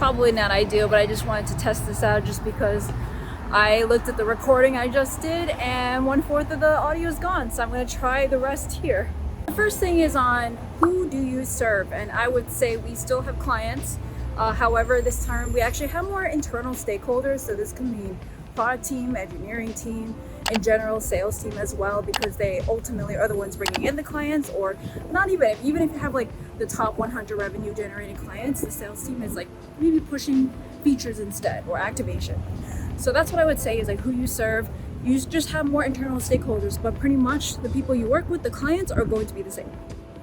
probably not ideal, but I just wanted to test this out just because I looked at the recording I just did and 1/4 of the audio is gone. So I'm going to try the rest here. The first thing is on who do you serve? And I would say we still have clients. However, this time we actually have more internal stakeholders. So this can mean product team, engineering team, in general sales team as well, because they ultimately are the ones bringing in the clients, or not even if you have like the top 100 revenue generating clients, the sales team is like maybe pushing features instead or activation. So that's what I would say is like who you serve. You just have more internal stakeholders, but pretty much the people you work with, the clients, are going to be the same.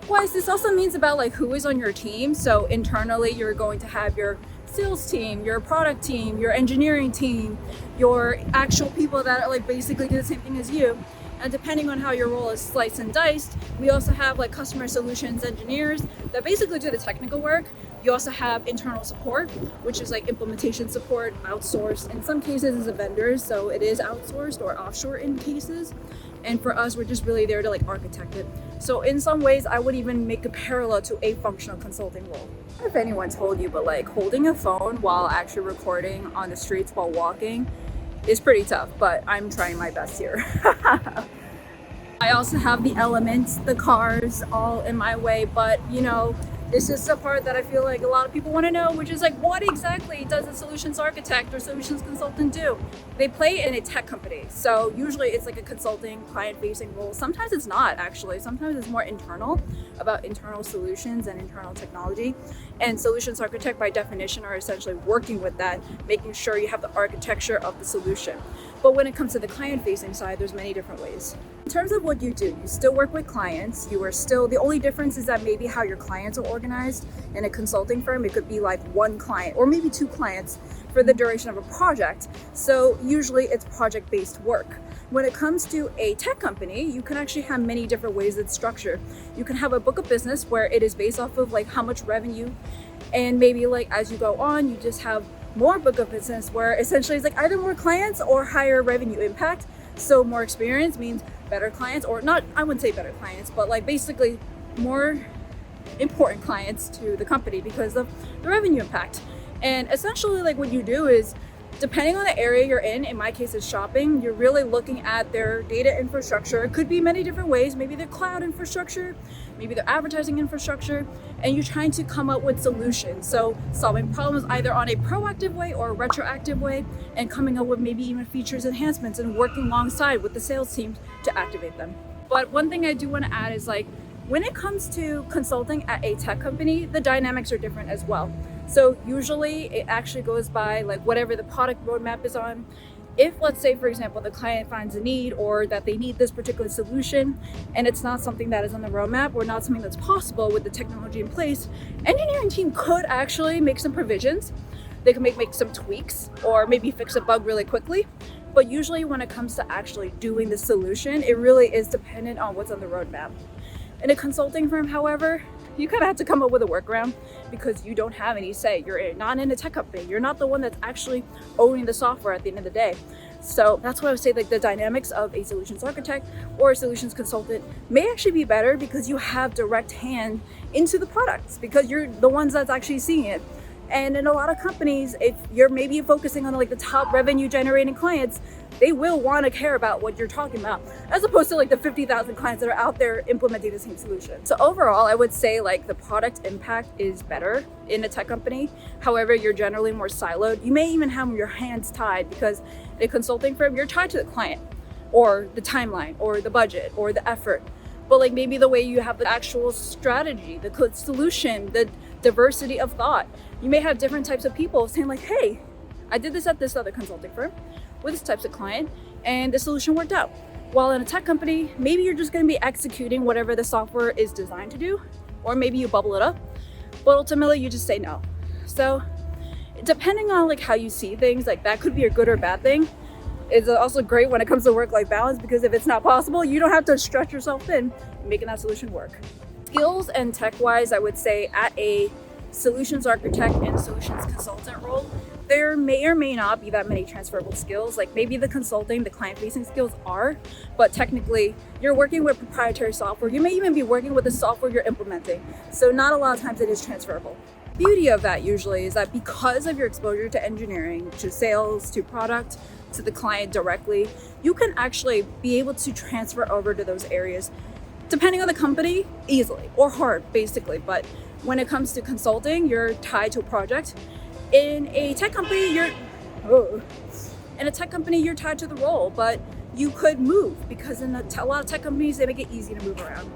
Wise, this also means about like who is on your team. So internally, you're going to have your sales team, your product team, your engineering team, your actual people that are like basically do the same thing as you. And depending on how your role is sliced and diced, we also have like customer solutions engineers that basically do the technical work. You also have internal support, which is like implementation support, outsourced. In some cases, it's a vendor, so it is outsourced or offshore in cases. And for us, we're just really there to like architect it. So in some ways, I would even make a parallel to a functional consulting role. I don't know if anyone told you, but like holding a phone while actually recording on the streets while walking is pretty tough, but I'm trying my best here. I also have the elements, the cars all in my way, but you know, this is the part that I feel like a lot of people want to know, which is like, what exactly does a solutions architect or solutions consultant do? They play in a tech company. So usually it's like a consulting, client-facing role. Sometimes it's not actually. Sometimes it's more internal, about internal solutions and internal technology. And solutions architect by definition are essentially working with that, making sure you have the architecture of the solution. But when it comes to the client-facing side, there's many different ways. In terms of what you do, you still work with clients. You are still, the only difference is that maybe how your clients are organized. In a consulting firm, it could be like one client or maybe two clients for the duration of a project. So usually it's project-based work. When it comes to a tech company, you can actually have many different ways it's structured. You can have a book of business where it is based off of like how much revenue, and maybe like as you go on, you just have more book of business where essentially it's like either more clients or higher revenue impact. So more experience means better clients, or not, I wouldn't say better clients, but like basically more important clients to the company because of the revenue impact. And essentially like what you do is, depending on the area you're in my case it's shopping, you're really looking at their data infrastructure. It could be many different ways. Maybe their cloud infrastructure, maybe their advertising infrastructure, and you're trying to come up with solutions. So solving problems either on a proactive way or a retroactive way, and coming up with maybe even features enhancements and working alongside with the sales team to activate them. But one thing I do want to add is like, when it comes to consulting at a tech company, the dynamics are different as well. So usually it actually goes by like whatever the product roadmap is on. If, let's say, for example, the client finds a need or that they need this particular solution and it's not something that is on the roadmap or not something that's possible with the technology in place, engineering team could actually make some provisions. They can make some tweaks or maybe fix a bug really quickly. But usually when it comes to actually doing the solution, it really is dependent on what's on the roadmap. In a consulting firm, however, you kind of have to come up with a workaround because you don't have any say. You're not in a tech company. You're not the one that's actually owning the software at the end of the day. So that's why I would say like the dynamics of a solutions architect or a solutions consultant may actually be better because you have direct hand into the products because you're the ones that's actually seeing it. And in a lot of companies, if you're maybe focusing on like the top revenue generating clients, they will want to care about what you're talking about, as opposed to like the 50,000 clients that are out there implementing the same solution. So overall, I would say like the product impact is better in a tech company. However, you're generally more siloed. You may even have your hands tied because in a consulting firm, you're tied to the client or the timeline or the budget or the effort. But like maybe the way you have the actual strategy, the solution, the diversity of thought, you may have different types of people saying like, hey, I did this at this other consulting firm with this types of client and the solution worked out. While in a tech company, maybe you're just going to be executing whatever the software is designed to do, or maybe you bubble it up, but ultimately you just say no. So depending on like how you see things, like that could be a good or bad thing. It's also great when it comes to work-life balance because if it's not possible, you don't have to stretch yourself in making that solution work. Skills and tech-wise, I would say at a solutions architect and solutions consultant role, there may or may not be that many transferable skills. Like maybe the consulting, the client-facing skills are, but technically you're working with proprietary software. You may even be working with the software you're implementing. So not a lot of times it is transferable. Beauty of that usually is that because of your exposure to engineering, to sales, to product, to the client directly, you can actually be able to transfer over to those areas depending on the company easily or hard basically. But when it comes to consulting, you're tied to a project. In a tech company, you're tied to the role, but you could move because in a lot of tech companies, they make it easy to move around.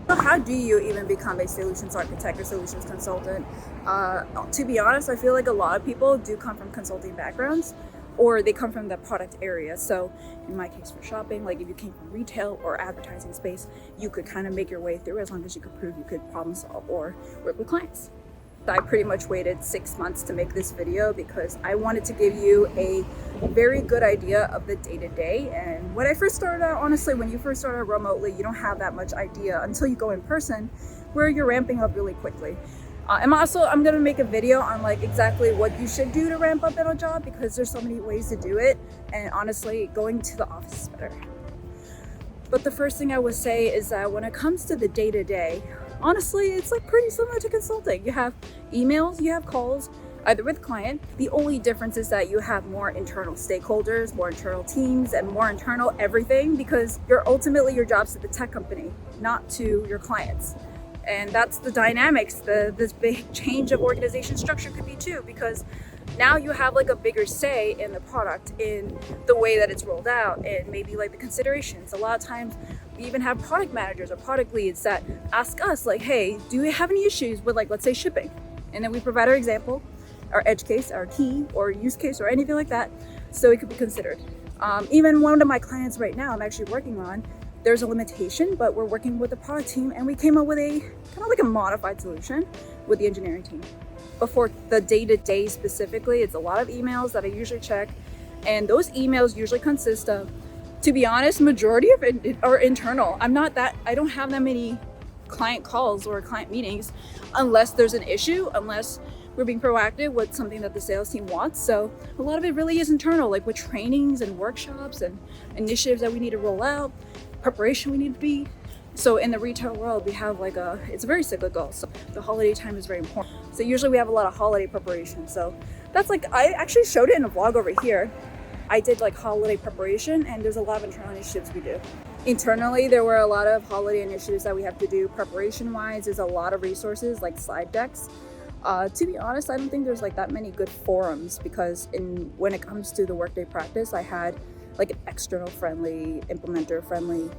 So how do you even become a solutions architect or solutions consultant? To be honest, I feel like a lot of people do come from consulting backgrounds, or they come from the product area. So in my case for shopping, like if you came from retail or advertising space, you could kind of make your way through as long as you could prove you could problem solve or work with clients. I pretty much waited 6 months to make this video because I wanted to give you a very good idea of the day-to-day. And when I first started out, honestly, when you first start out remotely, you don't have that much idea until you go in person, where you're ramping up really quickly. I'm gonna make a video on like exactly what you should do to ramp up in a job, because there's so many ways to do it, and honestly, going to the office is better. But the first thing I would say is that when it comes to the day-to-day, honestly, it's like pretty similar to consulting. You have emails, you have calls, either with client. The only difference is that you have more internal stakeholders, more internal teams, and more internal everything, because ultimately your job's to the tech company, not to your clients. And that's the dynamics. This big change of organization structure could be too, because now you have like a bigger say in the product, in the way that it's rolled out, and maybe like the considerations. A lot of times we even have product managers or product leads that ask us like, hey, do we have any issues with, like, let's say shipping? And then we provide our example, our edge case, our key or use case or anything like that, so it could be considered. Even one of my clients right now I'm actually working on, there's a limitation, but we're working with the product team and we came up with a kind of like a modified solution with the engineering team. But for the day-to-day specifically, it's a lot of emails that I usually check, and those emails usually consist of, to be honest, majority of it are internal. I don't have that many client calls or client meetings unless there's an issue, unless we're being proactive with something that the sales team wants. So a lot of it really is internal, like with trainings and workshops and initiatives that we need to roll out, preparation we need to be. So in the retail world, we have it's very cyclical. So the holiday time is very important. So usually we have a lot of holiday preparation. So that's I actually showed it in a vlog over here. I did like holiday preparation, and there's a lot of internal initiatives we do. Internally, there were a lot of holiday initiatives that we have to do preparation wise. There's a lot of resources like slide decks. To be honest, I don't think there's like that many good forums, because when it comes to the Workday practice, I had like an external friendly, implementer friendly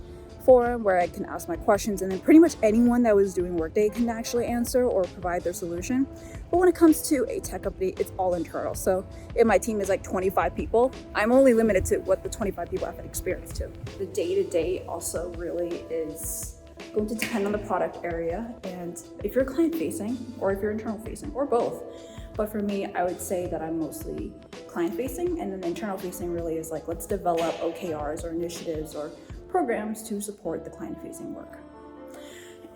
forum where I can ask my questions, and then pretty much anyone that was doing Workday can actually answer or provide their solution. But when it comes to a tech company, it's all internal. So if my team is like 25 people, I'm only limited to what the 25 people have had experience to. The day-to-day also really is going to depend on the product area, and if you're client facing or if you're internal facing or both. But for me, I would say that I'm mostly client facing, and then internal facing really is like, let's develop OKRs or initiatives or programs to support the client-facing work.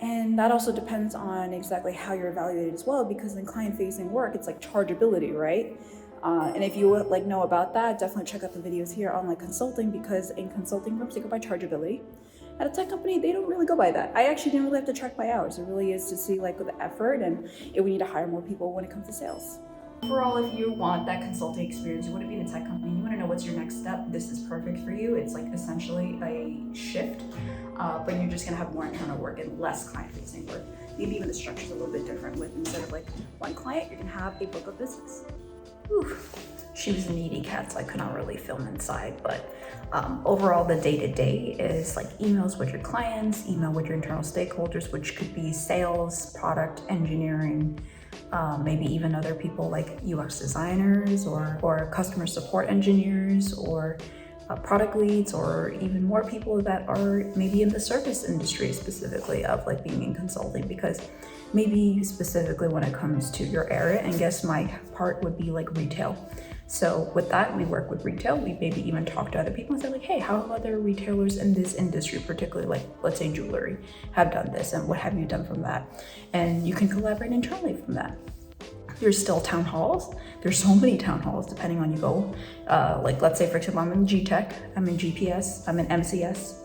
And that also depends on exactly how you're evaluated as well, because in client-facing work, it's like chargeability, right? And if you would like know about that, definitely check out the videos here on like consulting, because in consulting firms, they go by chargeability. At a tech company, they don't really go by that. I actually didn't really have to track my hours. It really is to see like the effort and if we need to hire more people when it comes to sales. Overall, if you want that consulting experience, you want to be in a tech company, you want to know what's your next step, this is perfect for you. It's like essentially a shift, but you're just going to have more internal work and less client-facing work. Maybe even the structure's a little bit different, with instead of like one client, you're going to have a book of business. Whew. She was a needy cat, so I could not really film inside, but overall the day-to-day is like emails with your clients, email with your internal stakeholders, which could be sales, product, engineering, maybe even other people like UX designers or customer support engineers or product leads, or even more people that are maybe in the service industry specifically of like being in consulting, because maybe specifically when it comes to your area, and guess my part would be like retail. So with that, we work with retail. We maybe even talk to other people and say like, hey, how have other retailers in this industry, particularly like, let's say jewelry, have done this, and what have you done from that? And you can collaborate internally from that. There's still town halls. There's so many town halls depending on you go. Like let's say for example, I'm in GTech, I'm in GPS, I'm in MCS.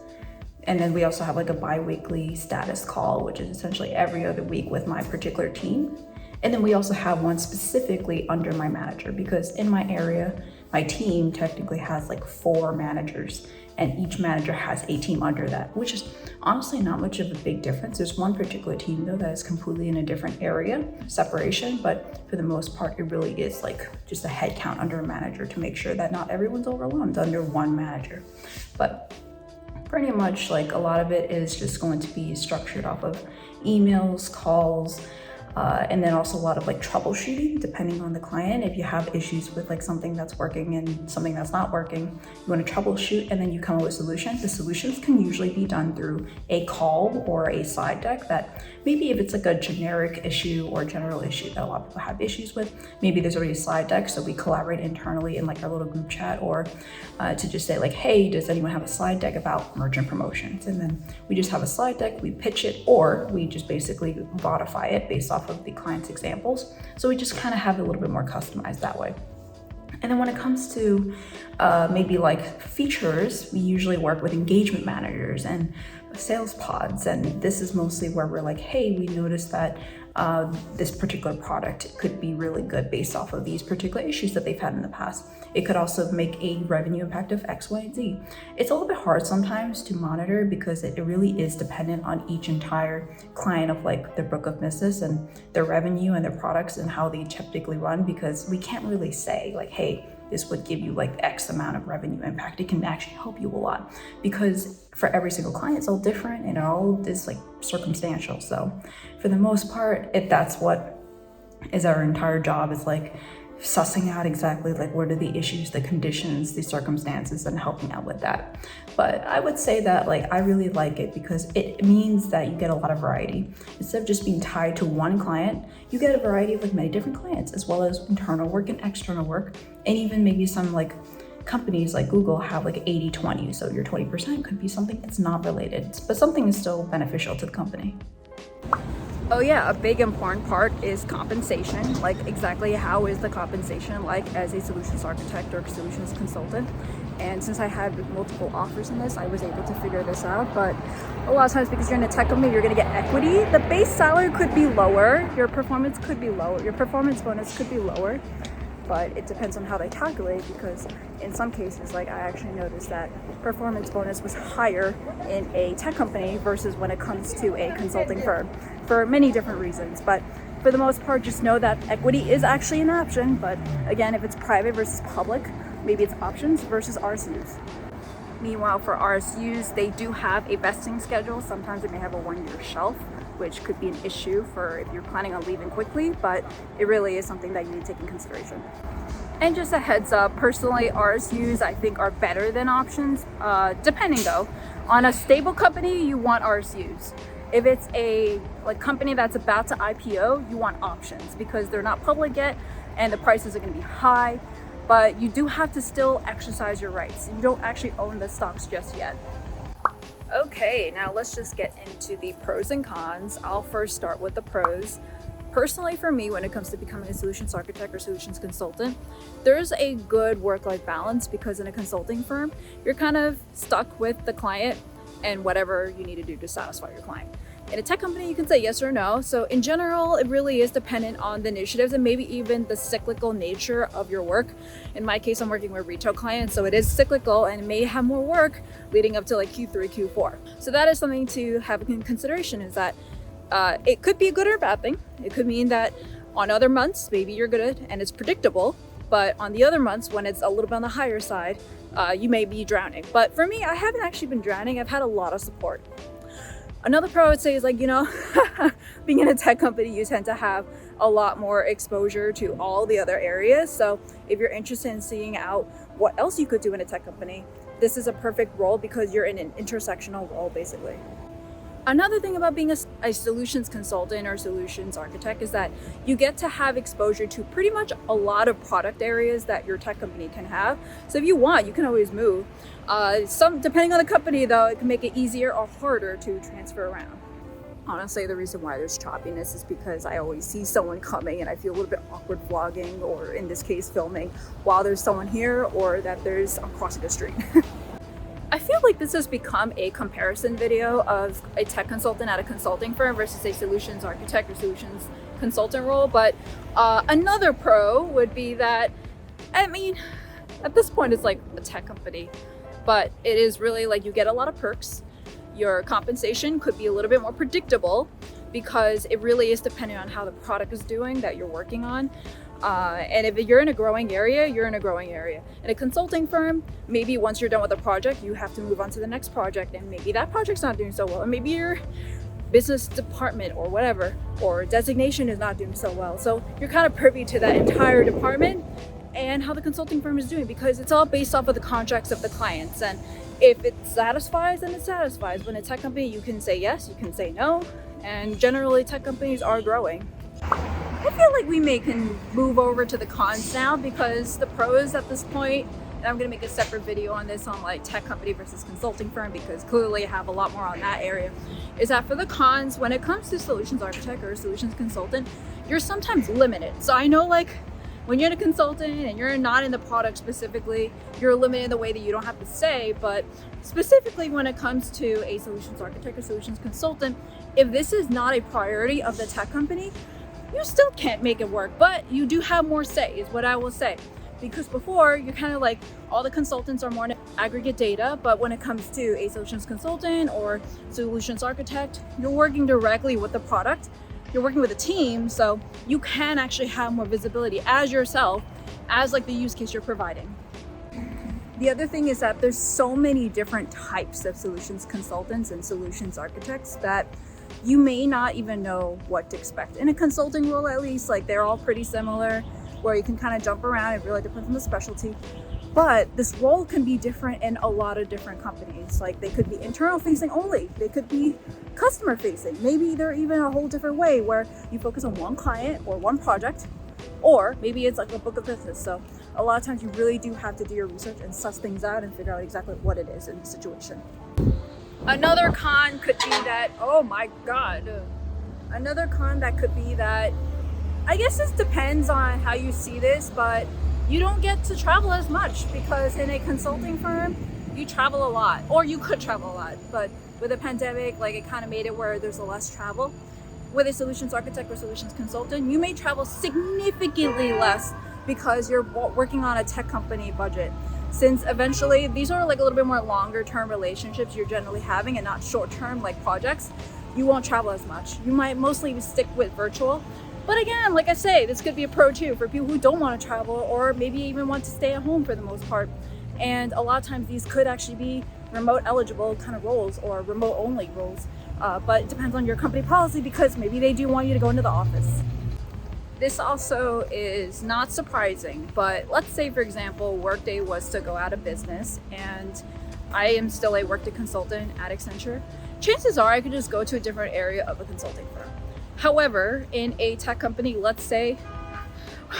And then we also have like a bi-weekly status call, which is essentially every other week with my particular team. And then we also have one specifically under my manager, because in my area, my team technically has like 4 managers, and each manager has a team under that, which is honestly not much of a big difference. There's one particular team though that is completely in a different area, separation, but for the most part, it really is like just a head count under a manager to make sure that not everyone's overwhelmed under one manager. But pretty much like a lot of it is just going to be structured off of emails, calls, and then also a lot of like troubleshooting depending on the client. If you have issues with like something that's working and something that's not working, you want to troubleshoot and then you come up with solutions. The solutions can usually be done through a call or a slide deck that maybe if it's like a generic issue or general issue that a lot of people have issues with, maybe there's already a slide deck. So we collaborate internally in like our little group chat, or to just say like, hey, does anyone have a slide deck about merchant promotions? And then we just have a slide deck, we pitch it, or we just basically modify it based off of the client's examples. So we just kind of have it a little bit more customized that way. And then when it comes to maybe like features, we usually work with engagement managers and sales pods. And this is mostly where we're like, hey, we noticed that this particular product could be really good based off of these particular issues that they've had in the past. It could also make a revenue impact of X, Y, and Z. It's a little bit hard sometimes to monitor because it really is dependent on each entire client of like their book of business and their revenue and their products and how they typically run, because we can't really say like, hey, this would give you like X amount of revenue impact. It can actually help you a lot because for every single client, it's all different and it all is like circumstantial. So for the most part, if that's what is our entire job, is like sussing out exactly like what are the issues, the conditions, the circumstances, and helping out with that. But I would say that like I really like it because it means that you get a lot of variety. Instead of just being tied to one client, you get a variety of like many different clients, as well as internal work and external work, and even maybe some like companies like Google have like 80-20. So your 20% could be something that's not related, but something is still beneficial to the company. Oh yeah, a big important part is compensation. Like exactly how is the compensation like as a solutions architect or solutions consultant? And since I had multiple offers in this, I was able to figure this out. But a lot of times because you're in a tech company, you're gonna get equity. The base salary could be lower, your performance could be lower, your performance bonus could be lower, but it depends on how they calculate, because in some cases, like I actually noticed that performance bonus was higher in a tech company versus when it comes to a consulting firm for many different reasons. But for the most part, just know that equity is actually an option. But again, if it's private versus public, maybe it's options versus RSUs. Meanwhile, for RSUs, they do have a vesting schedule. Sometimes it may have a 1-year shelf, which could be an issue for if you're planning on leaving quickly, but it really is something that you need to take in consideration. And just a heads up, personally, RSUs I think are better than options, depending though. On a stable company, you want RSUs. If it's a like company that's about to IPO, you want options because they're not public yet and the prices are gonna be high, but you do have to still exercise your rights. You don't actually own the stocks just yet. Okay, now let's just get into the pros and cons. I'll first start with the pros. Personally, for me, when it comes to becoming a solutions architect or solutions consultant, there's a good work-life balance because in a consulting firm, you're kind of stuck with the client and whatever you need to do to satisfy your client. In a tech company, you can say yes or no. So in general, it really is dependent on the initiatives and maybe even the cyclical nature of your work. In my case, I'm working with retail clients, so it is cyclical and may have more work leading up to like Q3, Q4. So that is something to have in consideration, is that it could be a good or a bad thing. It could mean that on other months, maybe you're good and it's predictable, but on the other months when it's a little bit on the higher side, you may be drowning. But for me, I haven't actually been drowning. I've had a lot of support. Another pro I would say is like, you know, being in a tech company, you tend to have a lot more exposure to all the other areas. So if you're interested in seeing out what else you could do in a tech company, this is a perfect role because you're in an intersectional role basically. Another thing about being a solutions consultant or solutions architect is that you get to have exposure to pretty much a lot of product areas that your tech company can have. So if you want, you can always move. Depending on the company though, it can make it easier or harder to transfer around. Honestly, the reason why there's choppiness is because I always see someone coming and I feel a little bit awkward vlogging, or in this case filming, while there's someone here or that I'm crossing the street. I feel like this has become a comparison video of a tech consultant at a consulting firm versus a solutions architect or solutions consultant role. But another pro would be that, I mean, at this point it's like a tech company, but it is really like you get a lot of perks. Your compensation could be a little bit more predictable because it really is dependent on how the product is doing that you're working on. And if you're in a growing area, you're in a growing area. In a consulting firm, maybe once you're done with a project, you have to move on to the next project, and maybe that project's not doing so well, and maybe your business department or whatever, or designation is not doing so well. So you're kind of privy to that entire department and how the consulting firm is doing, because it's all based off of the contracts of the clients. And if it satisfies, then it satisfies. When a tech company, you can say yes, you can say no, and generally tech companies are growing. I feel like we can move over to the cons now, because the pros at this point, and I'm gonna make a separate video on this on like tech company versus consulting firm, because clearly I have a lot more on that area, is that for the cons, when it comes to solutions architect or solutions consultant, you're sometimes limited. So I know like when you're a consultant and you're not in the product specifically, you're limited in the way that you don't have to say, but specifically when it comes to a solutions architect or solutions consultant, if this is not a priority of the tech company, you still can't make it work, but you do have more say, is what I will say. Because before, you're kind of like, all the consultants are more in aggregate data, but when it comes to a solutions consultant or solutions architect, you're working directly with the product, you're working with a team, so you can actually have more visibility as yourself, as like the use case you're providing. The other thing is that there's so many different types of solutions consultants and solutions architects that you may not even know what to expect. In a consulting role, at least, like they're all pretty similar, where you can kind of jump around. It really depends on the specialty. But this role can be different in a lot of different companies. Like they could be internal facing only, they could be customer facing. Maybe they're even a whole different way where you focus on one client or one project, or maybe it's like a book of business. So a lot of times you really do have to do your research and suss things out and figure out exactly what it is in the situation. Another con could be that, oh my God. Another con that could be that, I guess this depends on how you see this, but you don't get to travel as much, because in a consulting firm, you travel a lot, or you could travel a lot, but with a pandemic, like it kind of made it where there's a less travel. With a solutions architect or solutions consultant, you may travel significantly less because you're working on a tech company budget. Since eventually these are like a little bit more longer term relationships you're generally having and not short term like projects, you won't travel as much. You might mostly stick with virtual. But again, like I say, this could be a pro too for people who don't want to travel, or maybe even want to stay at home for the most part. And a lot of times these could actually be remote eligible kind of roles or remote only roles. But it depends on your company policy, because maybe they do want you to go into the office. This also is not surprising, but let's say, for example, Workday was to go out of business and I am still a Workday consultant at Accenture. Chances are I could just go to a different area of a consulting firm. However, in a tech company, let's say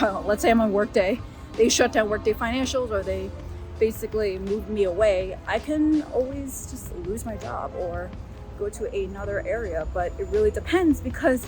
I'm on Workday, they shut down Workday financials, or they basically moved me away, I can always just lose my job or go to another area. But it really depends, because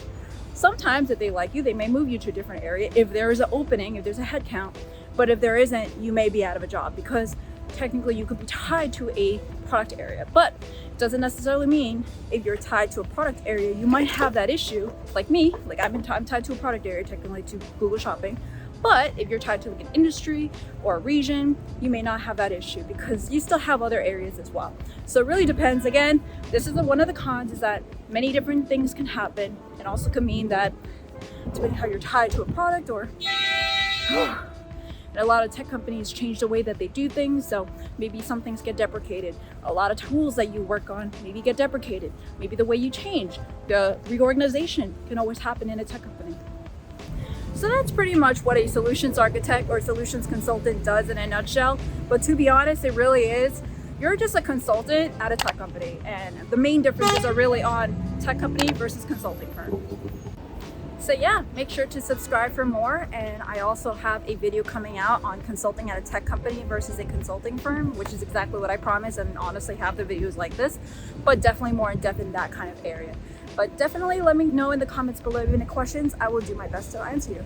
sometimes if they like you, they may move you to a different area if there is an opening, if there's a headcount. But if there isn't, you may be out of a job, because technically you could be tied to a product area. But it doesn't necessarily mean if you're tied to a product area, you might have that issue. Like me, like I'm tied to a product area, technically to Google Shopping. But if you're tied to like an industry or a region, you may not have that issue, because you still have other areas as well. So it really depends. Again, this is one of the cons, is that many different things can happen. It also could mean that depending how you're tied to a product, or and a lot of tech companies change the way that they do things, so maybe some things get deprecated. A lot of tools that you work on maybe get deprecated. Maybe the way you change, the reorganization can always happen in a tech company. So that's pretty much what a solutions architect or solutions consultant does in a nutshell. But to be honest, it really is, you're just a consultant at a tech company, and the main differences are really on tech company versus consulting firm. So yeah, make sure to subscribe for more. And I also have a video coming out on consulting at a tech company versus a consulting firm, which is exactly what I promised, and honestly have the videos like this, but definitely more in depth in that kind of area. But definitely let me know in the comments below if you have any questions. I will do my best to answer you.